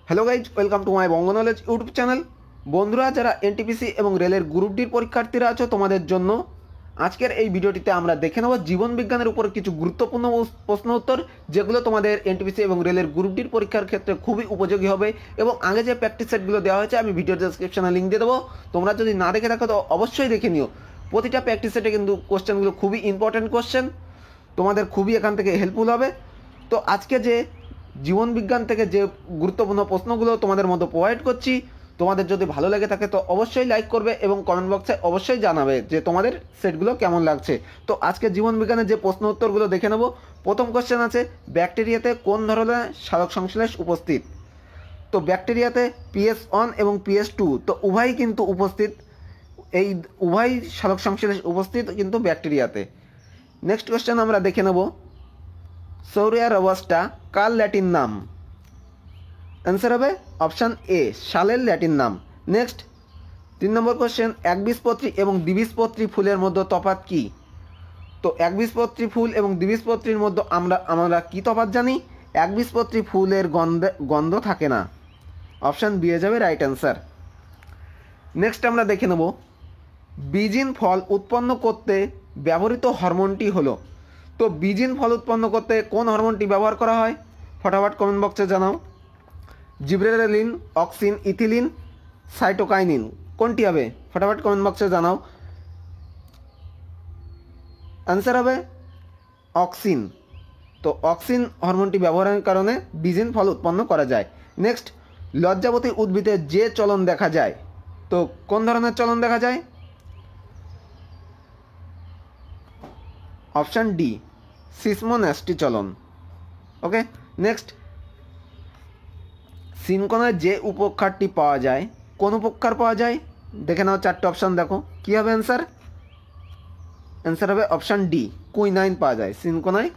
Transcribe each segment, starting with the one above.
Hello guys, welcome to my Banga knowledge YouTube channel. বন্ধুরা, যারা NTPC এবং রেলের গ্রুপ ডির পরীক্ষার্থীরা আছো, তোমাদের জন্য আজকের এই ভিডিওটিতে আমরা দেখে নেব জীবন বিজ্ঞানের উপর কিছু গুরুত্বপূর্ণ প্রশ্ন উত্তর, যেগুলো তোমাদের এনটিপিসি এবং রেলের গ্রুপ ডির পরীক্ষার ক্ষেত্রে খুবই উপযোগী হবে। এবং আগে যে প্র্যাকটিস সেটগুলো দেওয়া হয়েছে আমি ভিডিওর ডেসক্রিপশনে লিঙ্ক দিয়ে দেবো, তোমরা যদি না দেখে থাকো তো অবশ্যই দেখে নিও। প্রতিটা প্র্যাকটিস সেটে কিন্তু কোশ্চেনগুলো খুবই ইম্পর্ট্যান্ট কোশ্চেন, তোমাদের খুবই এখান থেকে হেল্পফুল হবে। তো আজকে যে জীবন বিজ্ঞান থেকে যে গুরুত্বপূর্ণ প্রশ্নগুলো তোমাদের মধ্যে প্রোভাইড করছি, তোমাদের যদি ভালো লেগে থাকে তো অবশ্যই লাইক করবে এবং কমেন্ট বক্সে অবশ্যই জানাবে যে তোমাদের সেটগুলো কেমন লাগছে। তো আজকে জীবন বিজ্ঞানের যে প্রশ্ন উত্তরগুলো দেখে নেব। প্রথম কোশ্চেন আছে, ব্যাকটেরিয়াতে কোন ধরনের সালোক সংশ্লেষ উপস্থিত? তো ব্যাকটেরিয়াতে PS1 এবং PS2 তো উভয়ই কিন্তু উপস্থিত, এই উভয় সালোক সংশ্লেষ উপস্থিত কিন্তু ব্যাকটেরিয়াতে। নেক্সট কোশ্চেন আমরা দেখে নেব, সৌরিয়া রোবাস্টা কার ল্যাটিন নাম? অ্যান্সার হবে অপশান এ, শালের ল্যাটিন নাম। নেক্সট 3 নম্বর কোশ্চেন, একবীজপত্রী এবং দ্বিবীজপত্রী ফুলের মধ্যে তফাৎ কী? তো একবীজপত্রী ফুল এবং দ্বিবীজপত্রীর মধ্যে আমরা কী তফাৎ জানি? একবীজপত্রী ফুলের গন্ধ থাকে না। অপশান বি এ যাবে রাইট অ্যান্সার। নেক্সট আমরা দেখে নেব, বীজিন ফল উৎপন্ন করতে ব্যবহৃত হরমোনটি হলো? তো বীজিন ফল উৎপন্ন করতে কোন হরমোনটি ব্যবহার করা হয়? ফটাফট কমেন্ট বক্সে জানাও। জিব্রেলিন, অক্সিন, ইথিলিন, সাইটোকাইনিন, কোনটি হবে? ফটাফট কমেন্ট বক্সে জানাও। অ্যান্সার হবে অক্সিন। তো অক্সিন হরমোনটি ব্যবহারের কারণে বীজিন ফল উৎপন্ন করা যায়। নেক্সট, লজ্জাবতী উদ্ভিদে যে চলন দেখা যায়, তো কোন ধরনের চলন দেখা যায়? অপশান ডি, সিসমোন্যাস্টি চলন। ওকে। নেক্সট, সিনকোনায় যে উপক্ষারটি পাওয়া যায়, কোন উপক্ষার পাওয়া যায়? দেখে নাও, 4টে অপশান দেখো, কী হবে অ্যান্সার? অ্যান্সার হবে অপশান ডি, কুইনাইন পাওয়া যায়। সিনকোনায়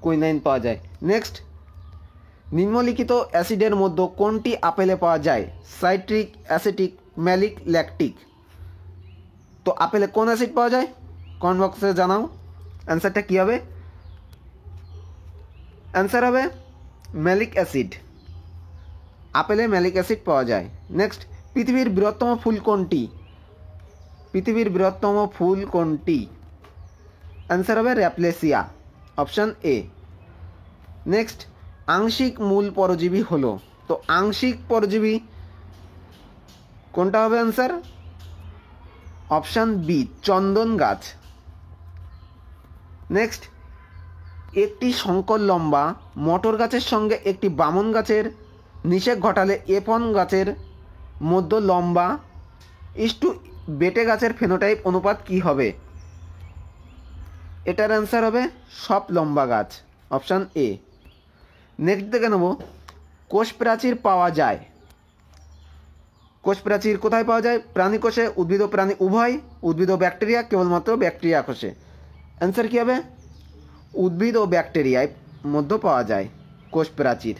কুইনাইন পাওয়া যায়। নেক্সট, নিম্নলিখিত অ্যাসিডের মধ্যে কোনটি আপেলে পাওয়া যায়? Citric, acetic, malic, lactic. তো আপেলে কোন অ্যাসিড পাওয়া যায়? কমেন্ট বক্সে জানাও। অ্যান্সারটা কী হবে? অ্যান্সার হবে ম্যালিক অ্যাসিড। আপেলে ম্যালিক অ্যাসিড পাওয়া যায়। নেক্সট, পৃথিবীর বৃহত্তম ফুল কোনটি? পৃথিবীর বৃহত্তম ফুল কোনটি? অ্যান্সার হবে র্যাপ্লেসিয়া। Option A. নেক্সট, আংশিক মূল পরজীবী হলো? তো আংশিক পরজীবী কোনটা হবে অ্যান্সার? অপশান বি, চন্দন গাছ। নেক্সট, একটি শঙ্কর লম্বা মটর গাছের সঙ্গে একটি বামন গাছের নিষেক ঘটালে এপন গাছের মধ্য লম্বা ইস্টু বেটে গাছের ফেনোটাইপ অনুপাত কী হবে? এটার অ্যান্সার হবে সব লম্বা গাছ। Option A. নেক্সট দেখে নেব, কোষ প্রাচীর পাওয়া যায়? কোষ প্রাচীর কোথায় পাওয়া যায়? প্রাণী কোষে, উদ্ভিদ ও প্রাণী উভয়, উদ্ভিদ ও ব্যাকটেরিয়া, কেবলমাত্র ব্যাকটেরিয়া কোষে। অ্যান্সার কী হবে? উদ্ভিদ ও ব্যাকটেরিয়ায় মধ্যে পাওয়া যায় কোষ প্রাচীর,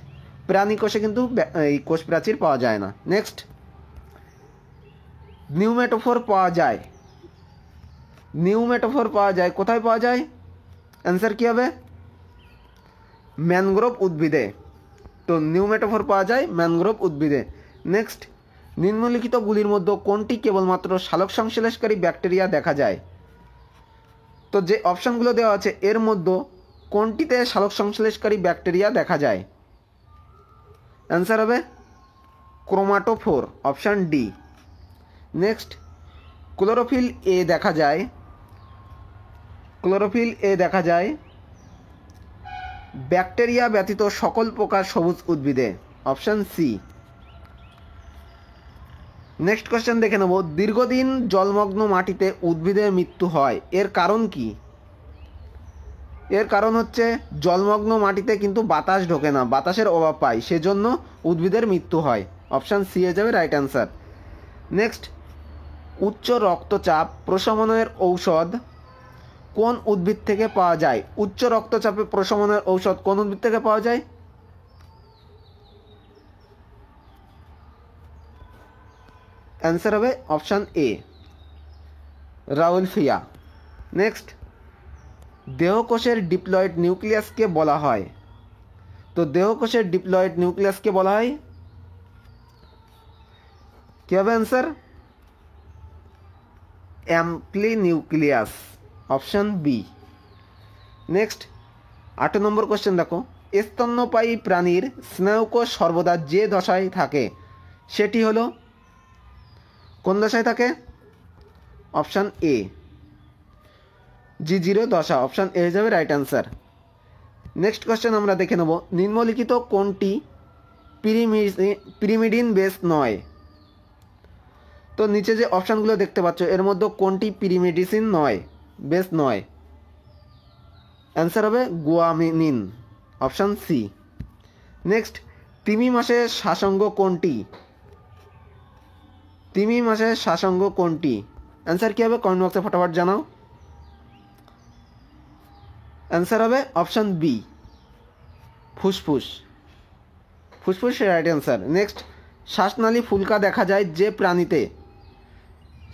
প্রাণী কোষে কিন্তু এই কোষ প্রাচীর পাওয়া যায় না। নেক্সট, নিউমেটোফোর পাওয়া যায়? নিউমেটোফোর পাওয়া যায় কোথায় পাওয়া যায়? অ্যান্সার কী হবে? ম্যানগ্রোভ উদ্ভিদে। তো নিউমেটোফোর পাওয়া যায় ম্যানগ্রোভ উদ্ভিদে। নেক্সট, নিম্নলিখিতগুলির মধ্যে কোনটি কেবলমাত্র সালোক সংশ্লেষকারী ব্যাকটেরিয়া দেখা যায়? তো যে অপশানগুলো দেওয়া আছে এর মধ্যে কোনটিতে সালোক সংশ্লেষকারী ব্যাকটেরিয়া দেখা যায়? অ্যান্সার হবে chromatophore. Option D. Next, chlorophyll A দেখা যায়? ক্লোরোফিল এ দেখা যায় ব্যাকটেরিয়া ব্যতীত সকল প্রকার সবুজ উদ্ভিদে। Option C. নেক্সট কোশ্চেন দেখে নেব, দীর্ঘদিন জলমগ্ন মাটিতে উদ্ভিদের মৃত্যু হয়, এর কারণ কি? এর কারণ হচ্ছে জলমগ্ন মাটিতে কিন্তু বাতাস ঢোকে না, বাতাসের অভাব পায়, সেজন্য উদ্ভিদের মৃত্যু হয়। অপশান সি এ যাবে রাইট অ্যান্সার। নেক্সট, উচ্চ রক্তচাপ প্রশমনের ঔষধ কোন উদ্ভিদ থেকে পাওয়া যায়? উচ্চ রক্তচাপে প্রশমনের ঔষধ কোন উদ্ভিদ থেকে পাওয়া যায়? অ্যান্সার হবে অপশান এ, রাউলফিয়া। নেক্সট, দেহকোষের ডিপ্লয়েড নিউক্লিয়াসকে বলা হয়? তো দেহকোষের ডিপ্লয়েড নিউক্লিয়াসকে বলা হয় কী হবে answer? Amphinucleus, option B. Next 8 number question দেখো, স্তন্যপায়ী প্রাণীর স্নায়ুকোষ সর্বদা যে দশায় থাকে সেটি হলো, কোন দশায় থাকে? অপশান এ, G0 দশা, অপশান এ যাবে রাইট অ্যান্সার। নেক্সট কোশ্চেন আমরা দেখে নেব, নিম্নলিখিত কোনটি পিরিমিডিন বেস নয়? তো নিচে যে অপশানগুলো দেখতে পাচ্ছ এর মধ্যে কোনটি পিরিমিডিসিন নয়, বেস নয়? অ্যান্সার হবে গুয়ানিন, অপশান সি। নেক্সট, তিমি মাসের শাসঙ্গ কোনটি? তিমি মাসের শাসঙ্গ কোনটি? অ্যান্সার কী হবে? কমেন্ট বক্সে ফটাফট জানাও। অ্যান্সার হবে অপশান বি, ফুসফুস। ফুসফুস রাইট অ্যান্সার। নেক্সট, শ্বাসনালী ফুলকা দেখা যায় যে প্রাণীতে?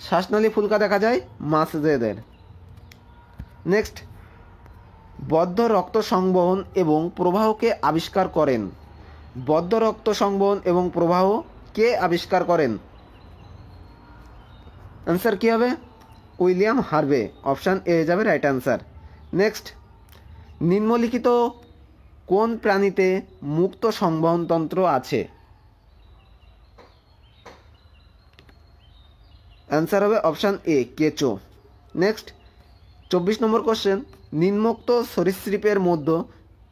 শ্বাসনালী ফুলকা দেখা যায় মাছদের। নেক্সট, বদ্ধ রক্ত সংবহন এবং প্রবাহকে আবিষ্কার করেন? বদ্ধ রক্ত সংবহন এবং প্রবাহ কে আবিষ্কার করেন? অ্যান্সার কী হবে? উইলিয়াম হার্ভে, অপশান এ যাবে রাইট অ্যান্সার। নেক্সট, নিম্নলিখিত কোন প্রাণীতে মুক্ত সংবহনতন্ত্র আছে? অ্যান্সার হবে অপশান এ, কেঁচো। নেক্সট 24 নম্বর কোশ্চেন, নিম্নোক্ত সরীসৃপের মধ্যে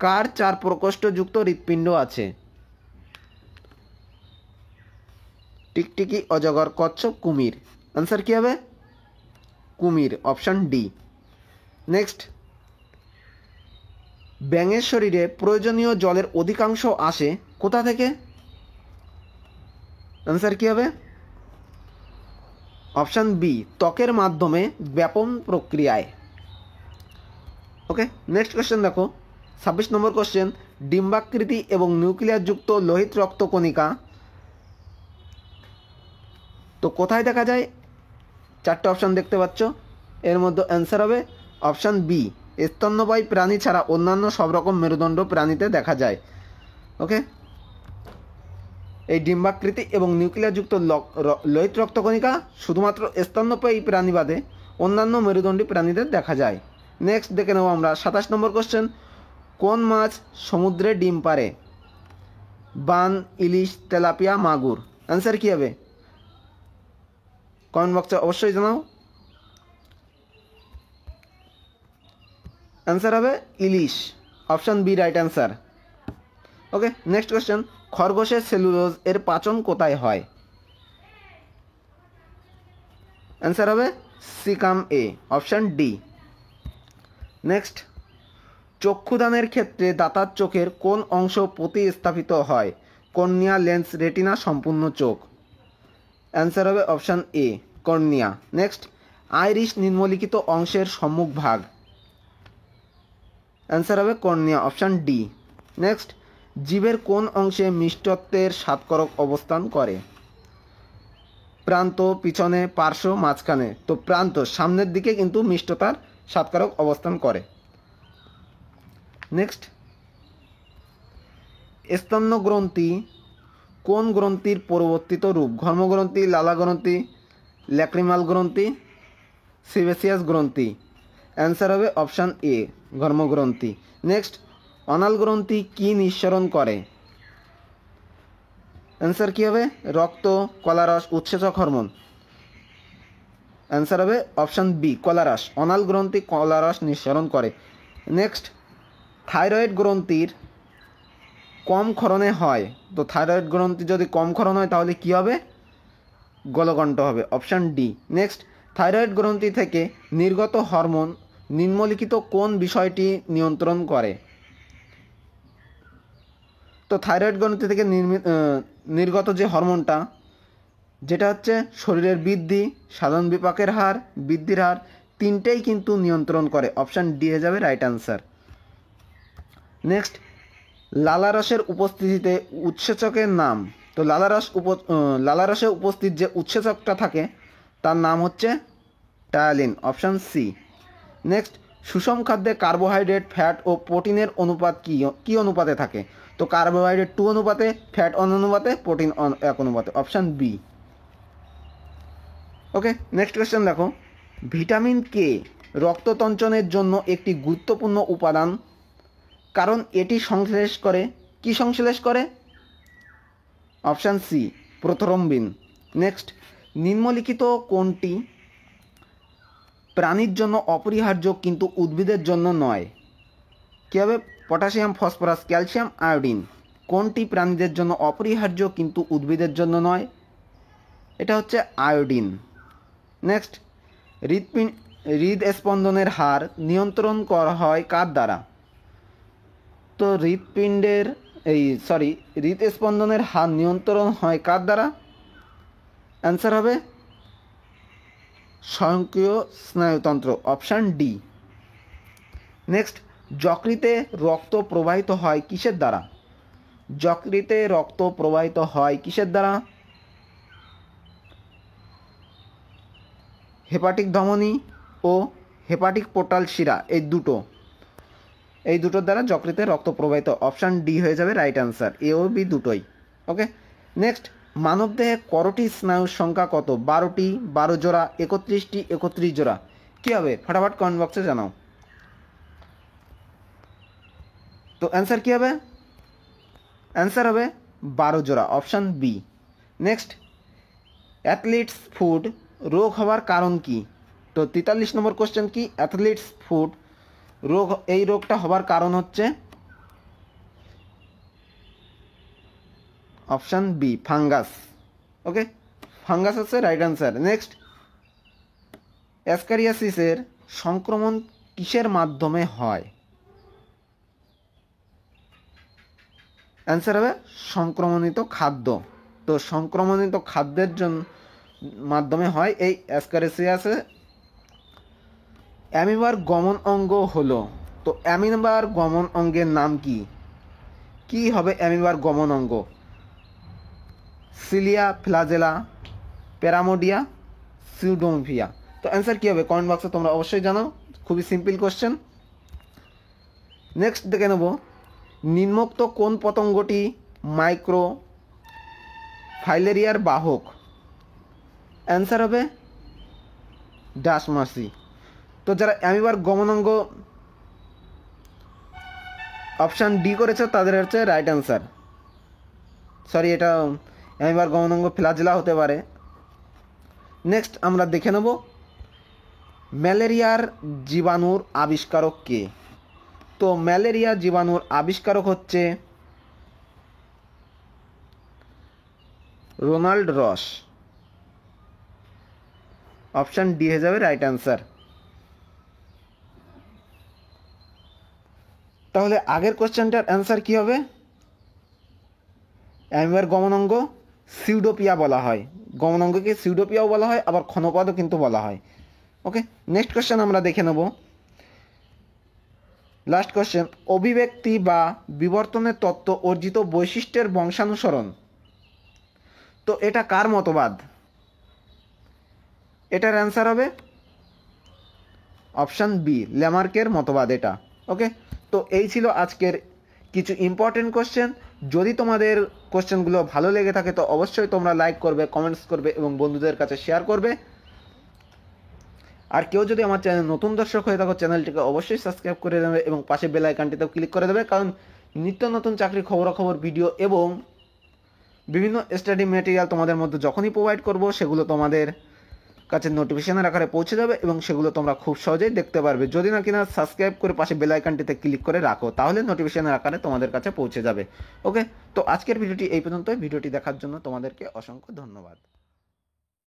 কার 4 প্রকোষ্ঠযুক্ত হৃৎপিণ্ড আছে? টিকটিকি, অজগর, কচ্ছপ, কুমির। অ্যান্সার কী হবে? কুমির, অপশান ডি। নেক্সট, ব্যাঙের শরীরে প্রয়োজনীয় জলের অধিকাংশ আসে কোথা থেকে? অ্যান্সার কী হবে? অপশান বি, ত্বকের মাধ্যমে ব্যাপন প্রক্রিয়ায়। ওকে, নেক্সট কোশ্চেন দেখো, 26 নম্বর কোশ্চেন, ডিম্বাকৃতি এবং নিউক্লিয়াসযুক্ত লোহিত রক্তকণিকা তো কোথায় দেখা যায়? 4টে অপশান দেখতে পাচ্ছ, এর মধ্যে অ্যান্সার হবে অপশান বি, স্তন্যপায়ী প্রাণী ছাড়া অন্যান্য সব রকম মেরুদণ্ড প্রাণীতে দেখা যায়। ওকে, এই ডিম্বাকৃতি এবং নিউক্লিয়াসযুক্ত লোহিত রক্তকণিকা শুধুমাত্র স্তন্যপায়ী প্রাণী বাদে অন্যান্য মেরুদণ্ডী প্রাণীদের দেখা যায়। নেক্সট দেখে নেব আমরা 27 নম্বর কোশ্চেন, কোন মাছ সমুদ্রে ডিম পাড়ে? বান, ইলিশ, তেলাপিয়া, মাগুর। অ্যান্সার কী হবে? কমেন্ট বক্সে অবশ্যই জানাও। অ্যান্সার হবে ইলিশ, অপশান বি রাইট অ্যান্সার। ওকে, নেক্সট কোশ্চেন, খরগোশের সেলুলোজ এর পাচন কোথায় হয়? অ্যান্সার হবে সিকাম এ, অপশান ডি। নেক্সট, চক্ষুদানের ক্ষেত্রে দাতার চোখের কোন অংশ প্রতিস্থাপিত হয়? কর্নিয়া, লেন্স, রেটিনা, সম্পূর্ণ চোখ। অ্যান্সার হবে option A, cornea. Next, Irish নিম্নলিখিত অংশের সম্মুখ ভাগ? অ্যান্সার হবে কর্নিয়া, অপশান ডি। নেক্সট, জীবের কোন অংশে মিষ্টত্বের স্বাদকরক অবস্থান করে? প্রান্ত, পিছনে, পার্শ্ব, মাঝখানে। তো প্রান্ত, সামনের দিকে কিন্তু মিষ্টতার স্বাদকারক অবস্থান করে। নেক্সট, স্তন্যগ্রন্থি কোন গ্রন্থির পরিবর্তিত রূপ? ঘর্মগ্রন্থি, লালা গ্রন্থি, ল্যাক্রিমাল গ্রন্থি, সিবেসিয়াস গ্রন্থি। অ্যান্সার হবে অপশান এ, ঘর্মগ্রন্থি। নেক্সট, অনাল গ্রন্থি কি নিঃসরণ করে? অ্যান্সার কী হবে? রক্ত, কলারস, উৎসেচক হরমোন। অ্যান্সার হবে অপশান বি, কলারস। অনাল গ্রন্থি কলারস নিঃসরণ করে। নেক্সট, থাইরয়েড গ্রন্থির কম ক্ষরণে হয়। তো থাইরয়েড গ্রন্থি যদি কম ক্ষরণ হয় তাহলে কী হবে? গলকণ্ঠ হবে, অপশান ডি। নেক্সট, থাইরয়েড গ্রন্থি থেকে নির্গত হরমোন নিম্নলিখিত কোন বিষয়টি নিয়ন্ত্রণ করে? তো থাইরয়েড গ্রন্থি থেকে নির্গত যে হরমোনটা, যেটা হচ্ছে শরীরের বৃদ্ধি, সাধারণ বিপাকের হার, বৃদ্ধির হার, তিনটেই কিন্তু নিয়ন্ত্রণ করে। অপশান ডি হয়ে যাবে রাইট অ্যান্সার। নেক্সট, লালারসের উপস্থিতিতে উৎসেচকের নাম? তো লালারসে উপস্থিত যে উৎসেচকটা থাকে তার নাম হচ্ছে টায়ালিন, অপশান সি। নেক্সট, সুষম খাদ্যে কার্বোহাইড্রেট, ফ্যাট ও প্রোটিনের অনুপাত কী অনুপাতে থাকে? তো কার্বোহাইড্রেট 2 অনুপাতে, ফ্যাট 1 অনুপাতে, প্রোটিন 1 অনুপাতে। Option B. Okay, next question দেখো, ভিটামিন কে রক্ততঞ্চনের জন্য একটি গুরুত্বপূর্ণ উপাদান, কারণ এটি সংশ্লেষ করে, কি সংশ্লেষ করে? Option C, prothrombin. নেক্সট, নিম্নলিখিত কোনটি প্রাণীর জন্য অপরিহার্য কিন্তু উদ্ভিদের জন্য নয়? কী হবে? Potassium, phosphorus, calcium, iodine. কোনটি প্রাণীদের জন্য অপরিহার্য কিন্তু উদ্ভিদের জন্য নয়? এটা হচ্ছে আয়োডিন। নেক্সট, হৃদস্পন্দনের হার নিয়ন্ত্রণ করা হয় কার দ্বারা? তো হৃদস্পন্দনের হার নিয়ন্ত্রণ হয় কার দ্বারা? অ্যান্সার হবে স্বয়ংক্রিয় স্নায়ুতন্ত্র, অপশান ডি। নেক্সট, যকৃতে রক্ত প্রবাহিত হয় কিসের দ্বারা? যকৃতে রক্ত প্রবাহিত হয় কিসের দ্বারা? হেপাটিক ধমনী ও হেপাটিক পোর্টাল শিরা, এই দুটোর দ্বারা যকৃতে রক্ত প্রবাহিত, অপশান ডি হয়ে যাবে রাইট অ্যান্সার। এ ও বি দুটোই। ওকে, নেক্সট, মানবদেহে করোটি স্নায়ুর সংখ্যা কত? 12টি, 12 জোড়া, 31টি, 31 জোড়া। কী হবে? ফটাফট কমেন্ট বক্সে জানাও। তো অ্যান্সার কী হবে? অ্যান্সার হবে 12 জোড়া, option B. Next, athlete's foot রোগ হওয়ার কারণ কি? তো 43 নম্বর কোশ্চেন কি? অ্যাথলিটস ফুড রোগ, এই রোগটা হবার কারণ হচ্ছে option B, fungus. Okay, fungus হচ্ছে রাইট অ্যান্সার। নেক্সট, অ্যাসকারিয়াসিসের সংক্রমণ কিসের মাধ্যমে হয়? অ্যান্সার হবে সংক্রমণিত খাদ্য। তো সংক্রমণিত খাদ্যের মাধ্যমে হয় এই অ্যাসকারিয়াসিসে। অ্যামিবার গমন অঙ্গ হলো, তো অ্যামিবার গমন অঙ্গের নাম কি? কি হবে অ্যামিবার গমন অঙ্গ? Cilia, flagella, parapodia, pseudopodia. তো অ্যান্সার কী হবে? কমেন্ট বক্সে তোমরা অবশ্যই জানাও। খুবই সিম্পল কোশ্চেন। নেক্সট দেখে নেব, নিম্নোক্ত কোন পতঙ্গটি মাইক্রো ফাইলেরিয়ার বাহক? অ্যান্সার হবে ডাসমাসি। তো যারা অ্যামিবার গমনাঙ্গ অপশান ডি করেছে তাদের হচ্ছে রাইট অ্যান্সার। সরি, এটা অ্যামিবার গমনাঙ্গ ফ্লাজেলা হতে পারে। নেক্সট আমরা দেখে নেব, ম্যালেরিয়ার জীবাণুর আবিষ্কারক কে? তো ম্যালেরিয়া জীবাণুর আবিষ্কারক হচ্ছে রোনাল্ড রস, অপশান ডি হয়ে যাবে রাইট অ্যান্সার। তাহলে আগের কোশ্চেনটার অ্যান্সার কী হবে? অ্যামিবার গমনাঙ্গ সিউডোপিয়া বলা হয়, গমনাঙ্গকে সিউডোপিয়াও বলা হয়, আবার ক্ষণপদও কিন্তু বলা হয়। ওকে, নেক্সট কোশ্চেন আমরা দেখে নেব, লাস্ট কোশ্চেন, অভিব্যক্তি বা বিবর্তনের তত্ত্ব অর্জিত বৈশিষ্ট্যের বংশানুসরণ, তো এটা কার মতবাদ? এটার অ্যান্সার হবে অপশান বি, ল্যামার্কের মতবাদ এটা। ওকে, তো এই ছিল আজকের কিছু ইম্পর্টেন্ট কোশ্চেন। যদি তোমাদের কোশ্চেনগুলো ভালো লেগে থাকে তো অবশ্যই তোমরা লাইক করবে, কমেন্টস করবে এবং বন্ধুদের কাছে শেয়ার করবে। আর কেউ যদি আমার চ্যানেল নতুন দর্শক হয়ে থাকো, চ্যানেলটিকে অবশ্যই সাবস্ক্রাইব করে দেবে এবং পাশে বেল আইকনটিতেও ক্লিক করে দেবে, কারণ নিত্য নতুন চাকরির খবরাখবর ভিডিও এবং বিভিন্ন স্টাডি ম্যাটেরিয়াল তোমাদের মধ্যে যখনই প্রোভাইড করব সেগুলো তোমাদের কাছে নোটিফিকেশনের আকারে পৌঁছে যাবে এবং সেগুলো তোমরা খুব সহজেই দেখতে পারবে। যদি না কিনা সাবস্ক্রাইব করে পাশে বেল আইকনটিতে ক্লিক করে রাখো, তাহলে নোটিফিকেশনের আকারে তোমাদের কাছে পৌঁছে যাবে। ওকে, তো আজকের ভিডিওটি এই পর্যন্ত। ভিডিওটি দেখার জন্য তোমাদেরকে অসংখ্য ধন্যবাদ।